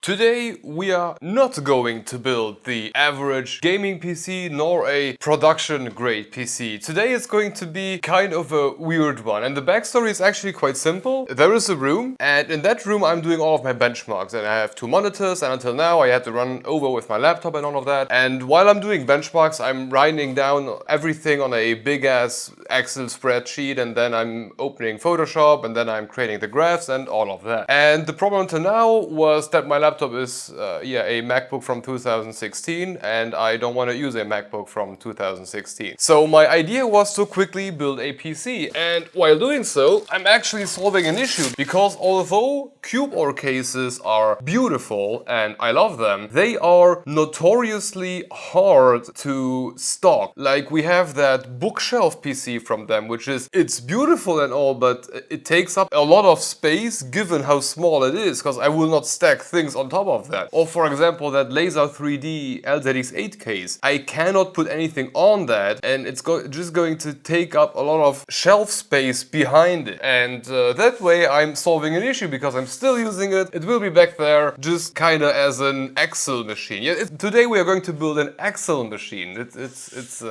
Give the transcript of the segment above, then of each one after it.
Today we are not going to build the average gaming PC nor a production grade PC. Today it's going to be kind of a weird one, and the backstory is actually quite simple. There is a room, and in that room I'm doing all of my benchmarks, and I have two monitors, and until now I had to run over with my laptop and all of that. And while I'm doing benchmarks, I'm writing down everything on a big ass Excel spreadsheet, and then I'm opening Photoshop, and then I'm creating the graphs and all of that. And the problem until now was that my laptop is a MacBook from 2016, and I don't want to use a MacBook from 2016. So my idea was to quickly build a PC, and while doing so, I'm actually solving an issue, because although CUBEOR cases are beautiful and I love them, they are notoriously hard to stock. Like, we have that bookshelf PC from them, which is, it's beautiful and all, but it takes up a lot of space given how small it is, because I will not stack things on top of that. Or for example, that Laser 3D LZX8 case, I cannot put anything on that, and it's just going to take up a lot of shelf space behind it. And that way I'm solving an issue, because I'm still using it. It will be back there just kinda as an Excel machine. Yeah, today we are going to build an Excel machine. It's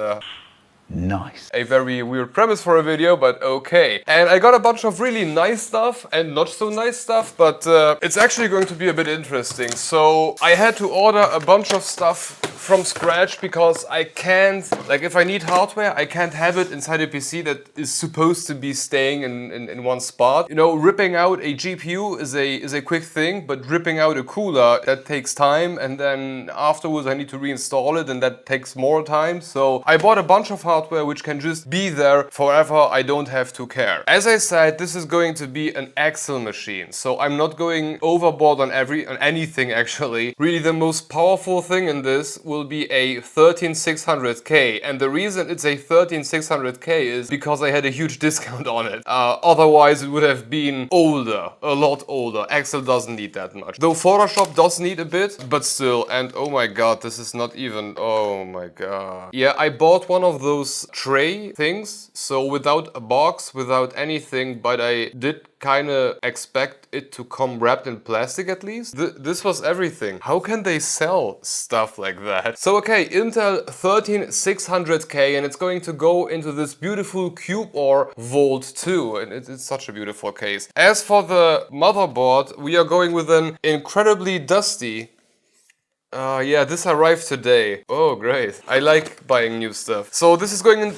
nice. A very weird premise for a video, but okay. And I got a bunch of really nice stuff and not so nice stuff, but it's actually going to be a bit interesting. So I had to order a bunch of stuff from scratch, because I can't, like, if I need hardware, I can't have it inside a PC that is supposed to be staying in one spot. You know, ripping out a GPU is a quick thing, but ripping out a cooler, that takes time, and then afterwards I need to reinstall it, and that takes more time. So I bought a bunch of hardware which can just be there forever. I don't have to care. As I said, this is going to be an Excel machine, so I'm not going overboard on anything actually. Really, the most powerful thing in this will be a 13600K, and the reason it's a 13600K is because I had a huge discount on it. Otherwise it would have been older, a lot older. Excel doesn't need that much, though Photoshop does need a bit, but still. And oh my god, this is not even, oh my god. Yeah, I bought one of those tray things, so without a box, without anything, but I did kinda expect it to come wrapped in plastic at least. This was everything. How can they sell stuff like that? So okay, Intel 13600K, and it's going to go into this beautiful CUBEOR Vault 2, and it's such a beautiful case. As for the motherboard, we are going with an incredibly dusty, yeah, this arrived today. Oh, great. I like buying new stuff. So this is going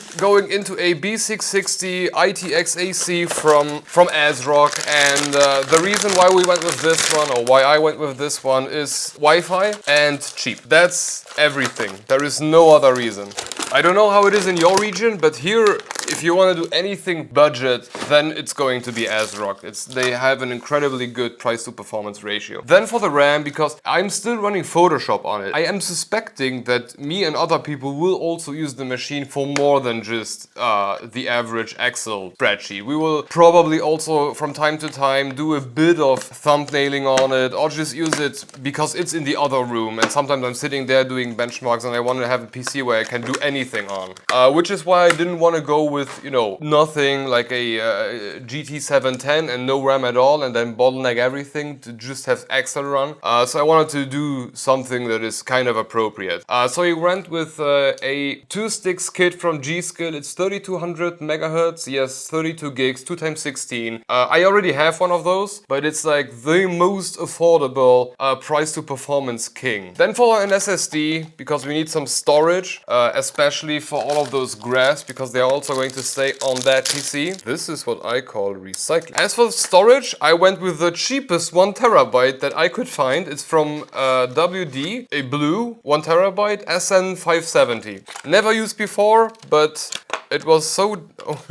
into a B660 ITX AC from ASRock, and the reason why we went with this one, or why I went with this one, is Wi-Fi and cheap. That's everything. There is no other reason. I don't know how it is in your region, but here, if you want to do anything budget, then it's going to be ASRock. They have an incredibly good price to performance ratio. Then for the RAM, because I'm still running Photoshop on it, I am suspecting that me and other people will also use the machine for more than just the average Excel spreadsheet. We will probably also from time to time do a bit of thumbnailing on it, or just use it because it's in the other room, and sometimes I'm sitting there doing benchmarks and I want to have a PC where I can do anything on. Which is why I didn't want to go with, you know, nothing like a GT710 and no RAM at all, and then bottleneck everything to just have Excel run. So I wanted to do something that is kind of appropriate. So we went with a 2-sticks kit from G-Skill. It's 3200 megahertz, yes, 32 gigs, 2x16. I already have one of those, but it's like the most affordable price to performance king. Then for an SSD, because we need some storage, especially for all of those graphs, because they're also going to stay on that PC. This is what I call recycling. As for storage, I went with the cheapest 1 terabyte that I could find. It's from WD, a blue 1 terabyte SN570. Never used before, but it was so... Oh.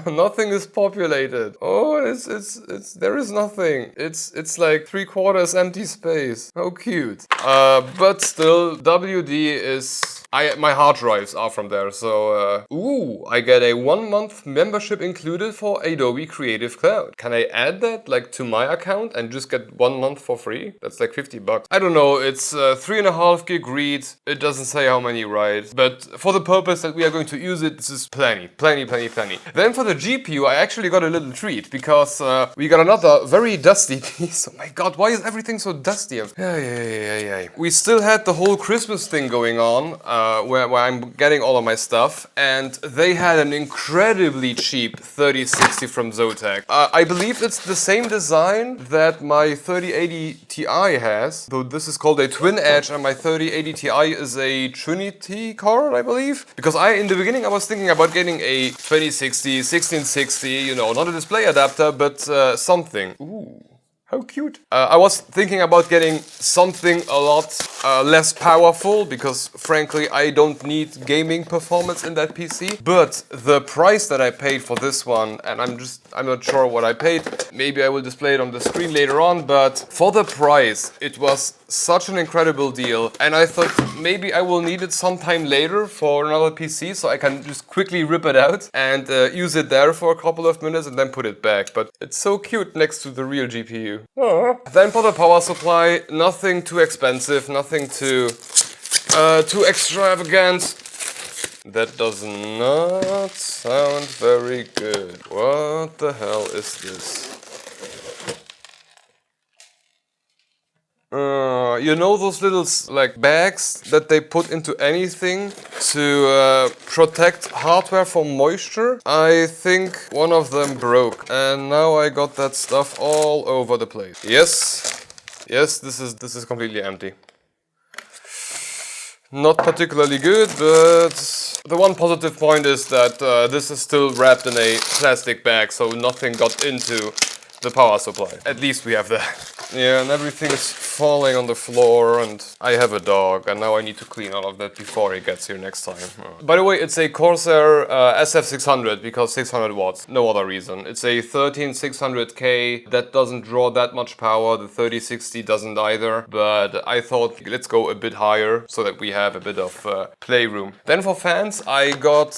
Nothing is populated. Oh, there is nothing. It's like 3/4 empty space. How cute. But still, WD is My hard drives are from there, so ooh, I get a 1-month membership included for Adobe Creative Cloud. Can I add that like to my account and just get 1 month for free? That's like $50. I don't know, it's 3.5 gig read. It doesn't say how many write, but for the purpose that we are going to use it, this is plenty. Then for the GPU, I actually got a little treat because we got another very dusty piece. Oh my god, why is everything so dusty? Yeah. We still had the whole Christmas thing going on, where I'm getting all of my stuff, and they had an incredibly cheap 3060 from Zotac. I believe it's the same design that my 3080 Ti has, though this is called a Twin Edge and my 3080 Ti is a Trinity card, I believe. Because in the beginning I was thinking about getting a 2060, 1660, you know, not a display adapter, but something. Ooh. How cute. I was thinking about getting something a lot less powerful because frankly I don't need gaming performance in that PC. But the price that I paid for this one, and I'm not sure what I paid, maybe I will display it on the screen later on, but for the price it was such an incredible deal, and I thought maybe I will need it sometime later for another PC so I can just quickly rip it out and use it there for a couple of minutes and then put it back. But it's so cute next to the real GPU. Aww. Then for the power supply, nothing too expensive, nothing too extravagant. That does not sound very good. What the hell is this? You know those little like bags that they put into anything to protect hardware from moisture? I think one of them broke and now I got that stuff all over the place. Yes, this is completely empty. Not particularly good, but the one positive point is that this is still wrapped in a plastic bag, so nothing got into the power supply. At least we have that. Yeah, and everything is falling on the floor, and I have a dog, and now I need to clean all of that before he gets here next time. By the way, it's a Corsair SF600 because 600 watts, no other reason. It's a 13600K that doesn't draw that much power, the 3060 doesn't either, but I thought let's go a bit higher so that we have a bit of playroom. Then for fans, I got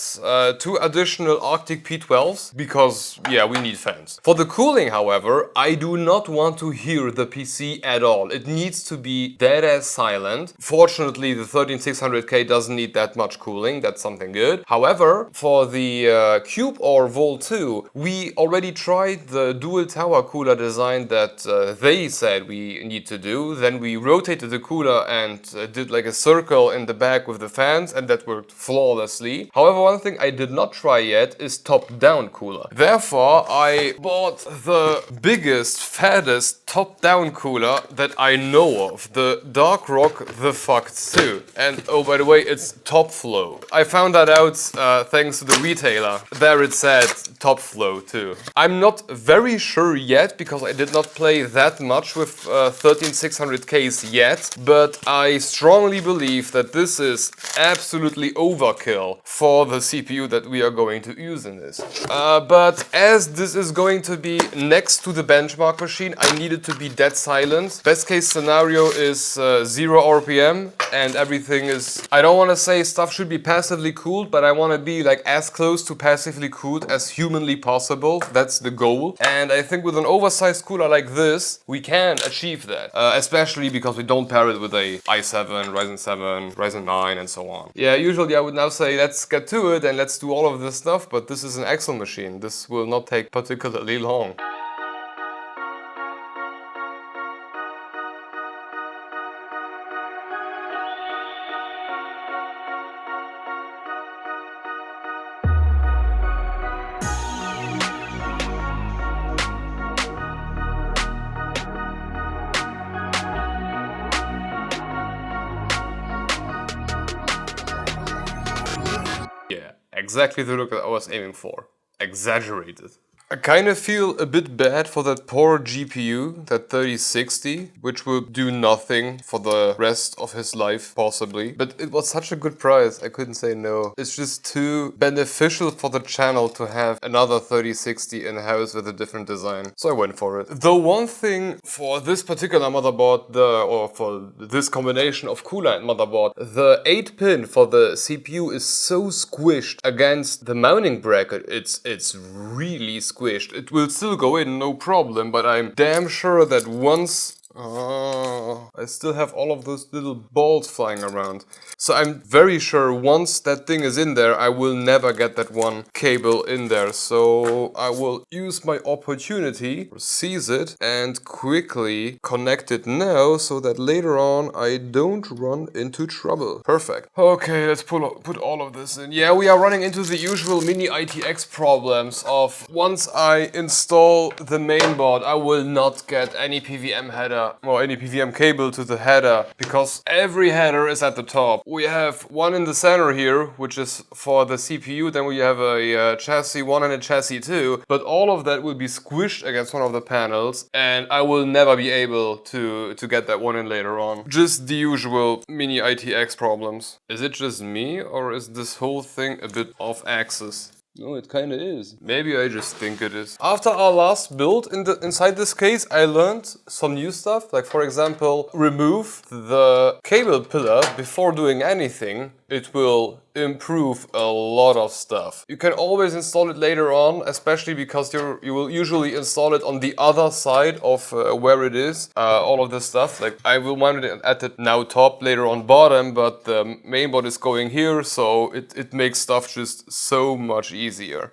2 additional Arctic P12s because, yeah, we need fans. For the cooling, however, I do not want to hear the PC at all. It needs to be dead as silent. Fortunately, the 13600K doesn't need that much cooling. That's something good. However, for the CUBEOR Vol 2, we already tried the dual tower cooler design that they said we need to do. Then we rotated the cooler and did like a circle in the back with the fans, and that worked flawlessly. However, one thing I did not try yet is top-down cooler. Therefore, I bought the biggest, fattest top-down cooler that I know of, the Dark Rock The Fuck 2. And oh, by the way, it's top flow. I found that out thanks to the retailer. There it said top flow too. I'm not very sure yet because I did not play that much with 13600Ks yet, but I strongly believe that this is absolutely overkill for the CPU that we are going to use in this. But as this is going to be next to the benchmark machine, I need it to be dead silent. Best case scenario is 0 RPM and everything is... I don't want to say stuff should be passively cooled, but I want to be like as close to passively cooled as humanly possible. That's the goal. And I think with an oversized cooler like this, we can achieve that. Especially because we don't pair it with a i7, Ryzen 7, Ryzen 9 and so on. Yeah, usually I would now say let's get to it and let's do all of this stuff, but this is an Excel machine. This will not take particularly long. Yeah, exactly the look that I was aiming for. Exaggerated. I kind of feel a bit bad for that poor GPU, that 3060, which will do nothing for the rest of his life, possibly. But it was such a good price, I couldn't say no. It's just too beneficial for the channel to have another 3060 in-house with a different design. So I went for it. The one thing for this particular motherboard, or for this combination of cooler and motherboard, the 8-pin for the CPU is so squished against the mounting bracket. It's really squished. It will still go in, no problem, but I'm damn sure that once... I still have all of those little balls flying around. So I'm very sure once that thing is in there, I will never get that one cable in there. So I will use my opportunity, seize it, and quickly connect it now so that later on I don't run into trouble. Perfect. Okay, let's put all of this in. Yeah, we are running into the usual minitx problems of once I install the mainboard, I will not get any PWM header or any PWM cable to the header because every header is at the top. We have one in the center here, which is for the CPU, then we have a chassis 1 and a chassis 2, but all of that will be squished against one of the panels and I will never be able to get that one in later on. Just the usual mini ITX problems. Is it just me or is this whole thing a bit off axis? No, it kinda is. Maybe I just think it is. After our last build inside this case, I learned some new stuff. Like for example, remove the cable pillar before doing anything. It will improve a lot of stuff. You can always install it later on, especially because you will usually install it on the other side of where it is. All of this stuff. Like I will mount it at the now top, later on bottom, but the mainboard is going here, so it makes stuff just so much easier.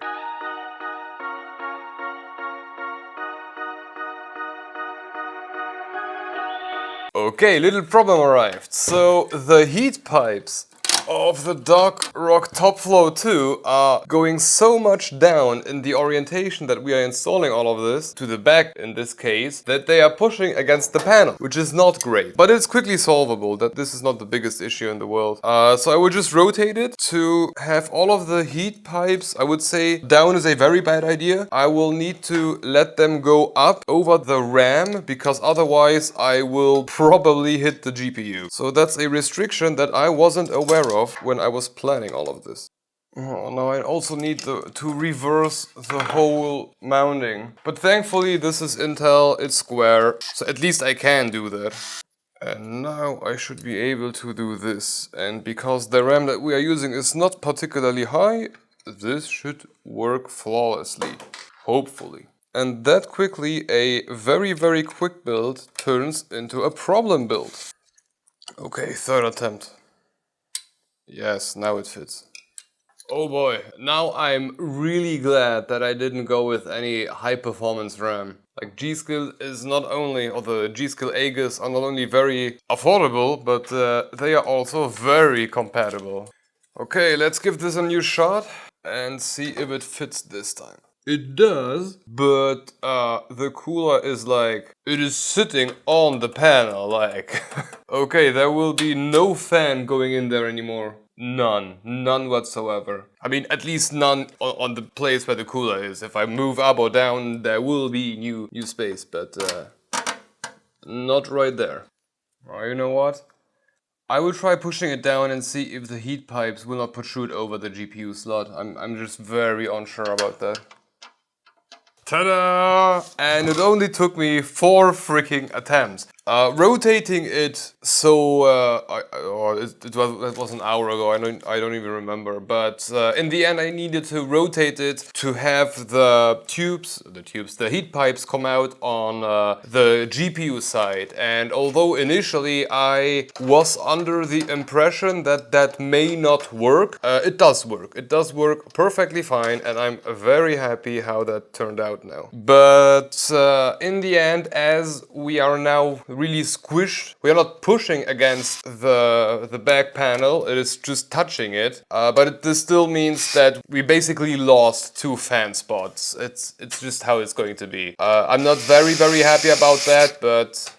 Okay, little problem arrived. So the heat pipes of the Rock Top Flow 2 are going so much down in the orientation that we are installing all of this, to the back in this case, that they are pushing against the panel, which is not great. But it's quickly solvable, that this is not the biggest issue in the world. So I will just rotate it to have all of the heat pipes, I would say down is a very bad idea. I will need to let them go up over the RAM, because otherwise I will probably hit the GPU. So that's a restriction that I wasn't aware of when I was planning all of this. Oh, now I also need to reverse the whole mounting. But thankfully this is Intel, it's square, so at least I can do that. And now I should be able to do this. And because the RAM that we are using is not particularly high, this should work flawlessly. Hopefully. And that quickly, a very, very quick build turns into a problem build. Okay, third attempt. Yes, now it fits. Oh boy, now I'm really glad that I didn't go with any high performance RAM. Like G-Skill is not only, or the G-Skill Aegis are not only very affordable, but they are also very compatible. Okay, let's give this a new shot and see if it fits this time. It does, but the cooler is like, it is sitting on the panel, like. Okay, there will be no fan going in there anymore. None whatsoever. I mean, at least none on the place where the cooler is. If I move up or down, there will be new space, but not right there. Oh, you know what? I will try pushing it down and see if the heat pipes will not protrude over the GPU slot. I'm just very unsure about that. Ta-da! And it only took me 4 freaking attempts. Rotating it so it was an hour ago. I don't even remember. But in the end, I needed to rotate it to have the heat pipes come out on the GPU side. And although initially I was under the impression that that may not work, it does work. It does work perfectly fine, and I'm very happy how that turned out now. But in the end, as we are now really squished, we are not pushing against the back panel, it is just touching it, but this still means that we basically lost 2 fan spots. It's just how it's going to be. I'm not very happy about that, but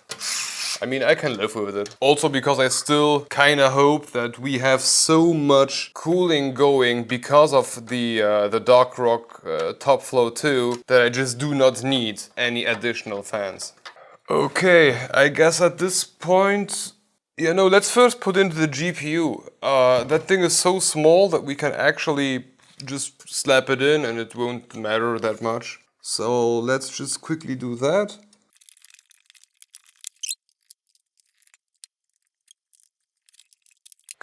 I mean, I can live with it. Also because I still kinda hope that we have so much cooling going because of the Dark Rock Top Flow 2 that I just do not need any additional fans. Okay, I guess at this point, let's first put into the GPU. That thing is so small that we can actually just slap it in and it won't matter that much. So let's just quickly do that.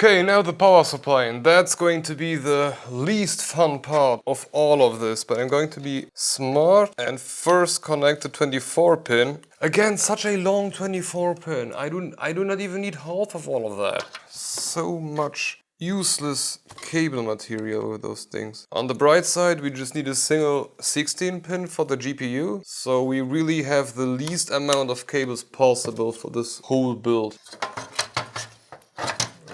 Okay, now the power supply, and that's going to be the least fun part of all of this, but I'm going to be smart and first connect the 24 pin. Again, such a long 24 pin. I do not even need half of all of that. So much useless cable material with those things. On the bright side, we just need a single 16 pin for the GPU, so we really have the least amount of cables possible for this whole build.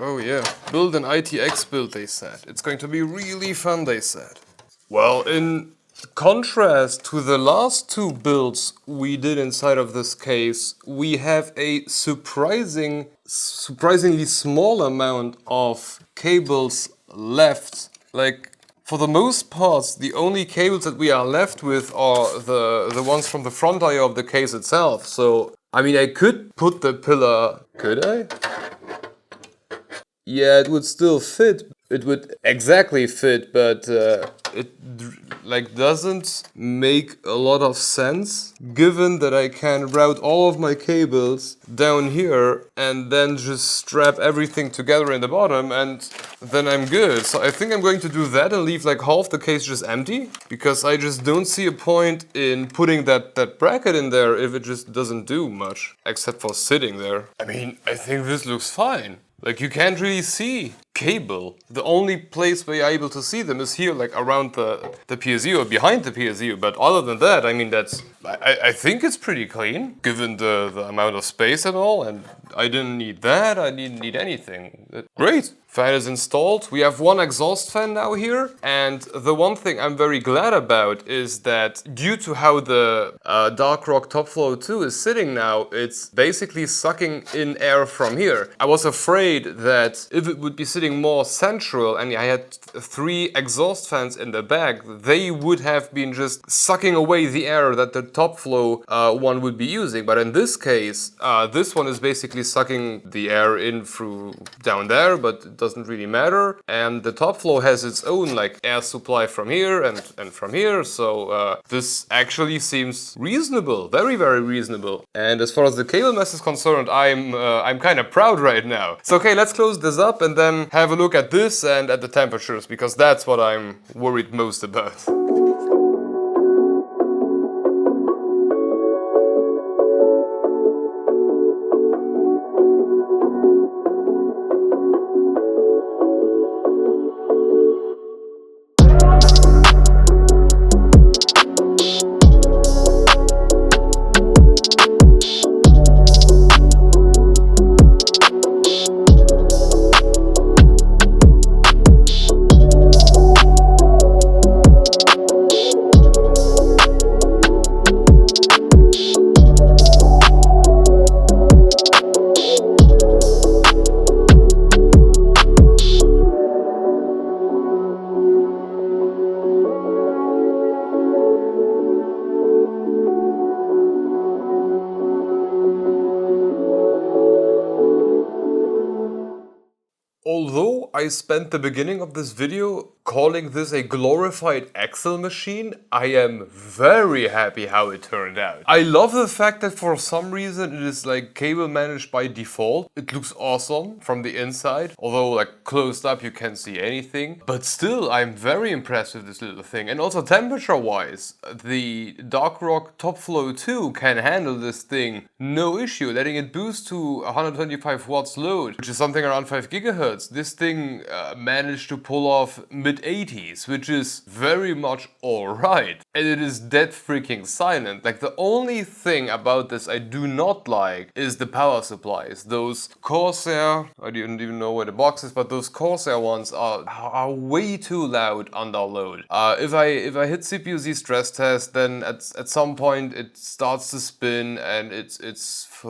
Oh yeah, build an ITX build, they said. It's going to be really fun, they said. Well, in contrast to the last two builds we did inside of this case, we have a surprisingly small amount of cables left. Like, for the most part, the only cables that we are left with are the ones from the front IO of the case itself. So, I mean, I could put the pillar... Could I? Yeah, it would still fit. It would exactly fit, but it doesn't make a lot of sense, given that I can route all of my cables down here and then just strap everything together in the bottom and then I'm good. So I think I'm going to do that and leave like half the case just empty, because I just don't see a point in putting that bracket in there if it just doesn't do much, except for sitting there. I mean, I think this looks fine. Like, you can't really see cable. The only place where you're able to see them is here, like around the PSU or behind the PSU. But other than that, I mean, I think it's pretty clean, given the amount of space and all. And I didn't need that, I didn't need anything. Great! Fan is installed. We have one exhaust fan now here. And the one thing I'm very glad about is that due to how the Dark Rock Top Flow 2 is sitting now, it's basically sucking in air from here. I was afraid that if it would be sitting more central and I had 3 exhaust fans in the back, they would have been just sucking away the air that the Top Flow one would be using. But in this case, this one is basically sucking the air in through down there, but it doesn't really matter. And the Top Flow has its own like air supply from here and from here, so this actually seems reasonable, very, very reasonable. And as far as the cable mess is concerned, I'm kind of proud right now. So okay, let's close this up and then have a look at this and at the temperatures, because that's what I'm worried most about. Although I spent the beginning of this video calling this a glorified Excel machine, I am very happy how it turned out. I love the fact that for some reason it is like cable managed by default. It looks awesome from the inside, although like closed up you can't see anything. But still, I'm very impressed with this little thing. And also temperature wise, the Dark Rock Top Flow 2 can handle this thing no issue, letting it boost to 125 watts load, which is something around 5 gigahertz. This thing managed to pull off mid mid-80s, which is very much alright. And it is dead freaking silent. Like, the only thing about this I do not like is the power supplies. Those Corsair, I don't even know where the box is, but those Corsair ones are way too loud under load. If I hit CPU-Z stress test, then at some point it starts to spin and it's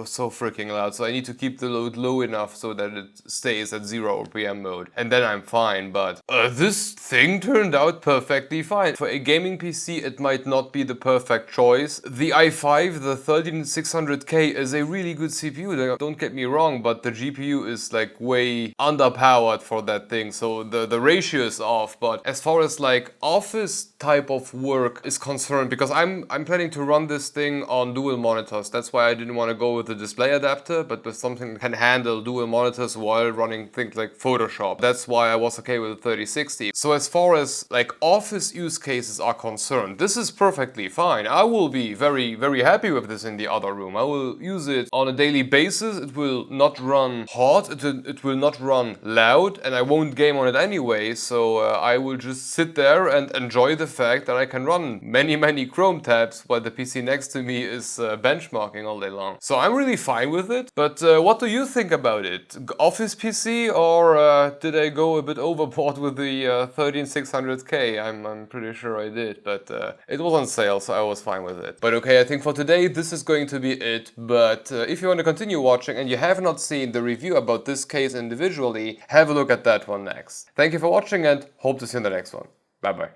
so freaking loud. So I need to keep the load low enough so that it stays at 0 RPM mode, and then I'm fine. But this thing turned out perfectly fine. For a gaming PC, it might not be the perfect choice. The i5, the 13600K, is a really good CPU, don't get me wrong, but the GPU is like way underpowered for that thing, so the ratio is off. But as far as like office type of work is concerned, because I'm planning to run this thing on dual monitors, that's why I didn't want to go with the display adapter, but with something that can handle dual monitors while running things like Photoshop. That's why I was okay with the 3060. So as far as like office use cases are concerned, this is perfectly fine. I will be very happy with this in the other room. I will use it on a daily basis. It will not run hot, it will not run loud, and I won't game on it anyway, so I will just sit there and enjoy the fact that I can run many Chrome tabs while the PC next to me is benchmarking all day long. So I'm really fine with it, but what do you think about it? Office PC, or did I go a bit overboard with the 13600K? I'm pretty sure I did, but it was on sale, so I was fine with it. But okay, I think for today this is going to be it, but if you want to continue watching and you have not seen the review about this case individually, have a look at that one next. Thank you for watching and hope to see you in the next one. Bye bye.